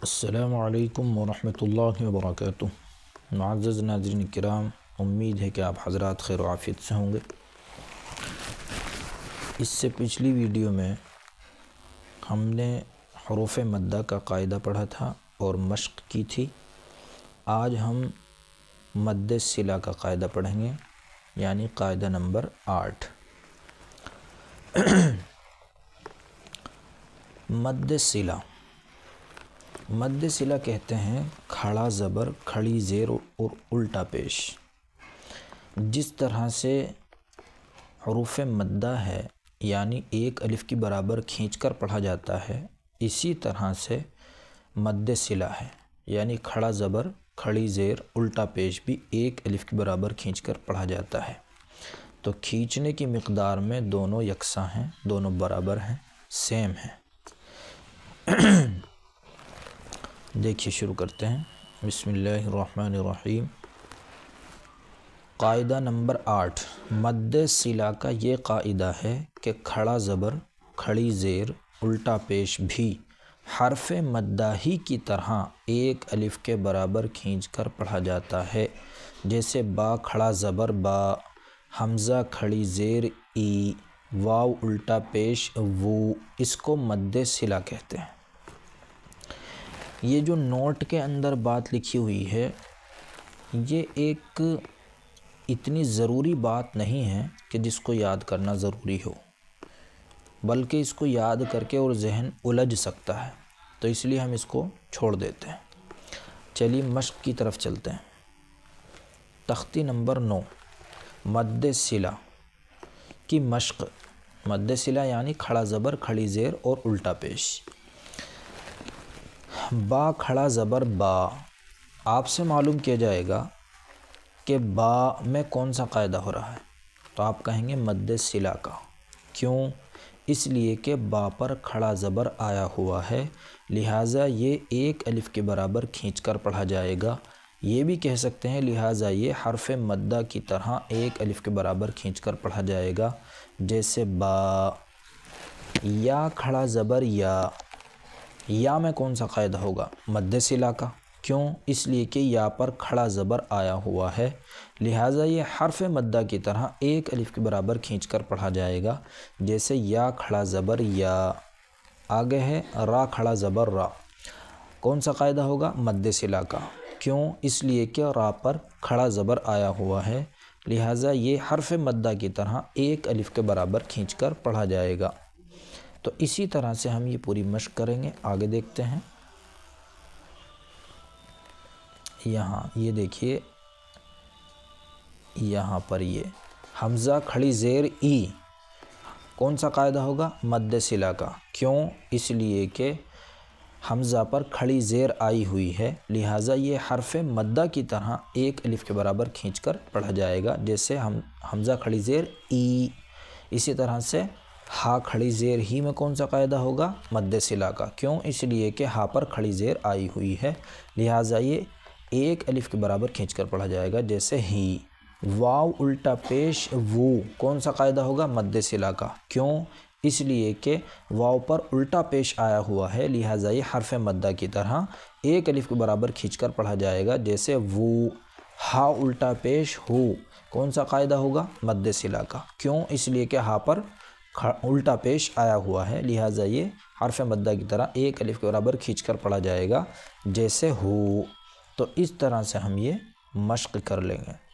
السلام علیکم ورحمۃ اللہ وبرکاتہ۔ معزز ناظرین کرام، امید ہے کہ آپ حضرات خیر و عافیت سے ہوں گے۔ اس سے پچھلی ویڈیو میں ہم نے حروف مدہ کا قاعدہ پڑھا تھا اور مشق کی تھی۔ آج ہم مد صلہ کا قاعدہ پڑھیں گے، یعنی قاعدہ نمبر 8۔ مد صلہ، مد صلہ کہتے ہیں کھڑا زبر، کھڑی زیر اور الٹا پیش۔ جس طرح سے حروف مدہ ہے یعنی ایک الف کی برابر کھینچ کر پڑھا جاتا ہے، اسی طرح سے مد صلہ ہے، یعنی کھڑا زبر، کھڑی زیر، الٹا پیش بھی ایک الف کی برابر کھینچ کر پڑھا جاتا ہے۔ تو کھینچنے کی مقدار میں دونوں یکساں ہیں، دونوں برابر ہیں، سیم ہیں۔ دیکھیے شروع کرتے ہیں۔ بسم اللہ الرحمن الرحیم۔ قاعدہ نمبر 8، مد صلہ کا یہ قاعدہ ہے کہ کھڑا زبر، کھڑی زیر، الٹا پیش بھی حرف مدہ ہی کی طرح ایک الف کے برابر کھینچ کر پڑھا جاتا ہے، جیسے با کھڑا زبر با، حمزہ کھڑی زیر ای، واو الٹا پیش وو، اس کو مد صلہ کہتے ہیں۔ یہ جو نوٹ کے اندر بات لکھی ہوئی ہے، یہ ایک اتنی ضروری بات نہیں ہے کہ جس کو یاد کرنا ضروری ہو، بلکہ اس کو یاد کر کے اور ذہن الجھ سکتا ہے، تو اس لیے ہم اس کو چھوڑ دیتے ہیں۔ چلیے مشق کی طرف چلتے ہیں۔ تختی نمبر 9، مد صلہ کی مشق۔ مد صلہ یعنی کھڑا زبر، کھڑی زیر اور الٹا پیش۔ با کھڑا زبر با، آپ سے معلوم کیا جائے گا کہ با میں کون سا قاعدہ ہو رہا ہے، تو آپ کہیں گے مد صلہ کا۔ کیوں؟ اس لیے کہ با پر کھڑا زبر آیا ہوا ہے، لہٰذا یہ ایک الف کے برابر کھینچ کر پڑھا جائے گا۔ یہ بھی کہہ سکتے ہیں لہٰذا یہ حرف مدہ کی طرح ایک الف کے برابر کھینچ کر پڑھا جائے گا، جیسے با۔ یا کھڑا زبر یا میں کون سا قاعدہ ہوگا؟ مد صلہ کا۔ کیوں؟ اس لیے کہ یا پر کھڑا زبر آیا ہوا ہے، لہٰذا یہ حرف مدہ کی طرح ایک الف کے برابر کھینچ کر پڑھا جائے گا، جیسے یا کھڑا زبر یا۔ آگے ہے را کھڑا زبر را، کون سا قاعدہ ہوگا؟ مد صلہ کا۔ کیوں؟ اس لیے کہ را پر کھڑا زبر آیا ہوا ہے، لہٰذا یہ حرف مدہ کی طرح ایک الف کے برابر کھینچ کر پڑھا جائے گا۔ تو اسی طرح سے ہم یہ پوری مشق کریں گے۔ آگے دیکھتے ہیں۔ یہاں یہ دیکھیے، یہاں پر یہ حمزہ کھڑی زیر ای، کون سا قاعدہ ہوگا؟ مد صلہ کا۔ کیوں؟ اس لیے کہ حمزہ پر کھڑی زیر آئی ہوئی ہے، لہٰذا یہ حرف مدہ کی طرح ایک الف کے برابر کھینچ کر پڑھا جائے گا، جیسے حمزہ کھڑی زیر ای۔ اسی طرح سے ہا کھڑی زیر ہی میں کون سا قاعدہ ہوگا؟ مد صلہ کا۔ کیوں؟ اس لیے کہ ہا پر کھڑی زیر آئی ہوئی ہے، لہٰذا یہ ایک الف کے برابر کھینچ کر پڑھا جائے گا، جیسے ہی۔ واو الٹا پیش وو، کون سا قاعدہ ہوگا؟ مد صلہ کا۔ کیوں؟ اس لیے کہ واو پر الٹا پیش آیا ہوا ہے، لہٰذا یہ حرف مدہ کی طرح ایک الف کے برابر کھینچ کر پڑھا جائے گا، جیسے وو۔ ہا الٹا پیش ہو، کون سا قاعدہ ہوگا؟ مد صلہ کا۔ کیوں؟ اس لیے کہ ہا پر الٹا پیش آیا ہوا ہے، لہٰذا یہ حرف مدہ کی طرح ایک الف کے برابر کھینچ کر پڑھا جائے گا، جیسے ہو۔ تو اس طرح سے ہم یہ مشق کر لیں گے۔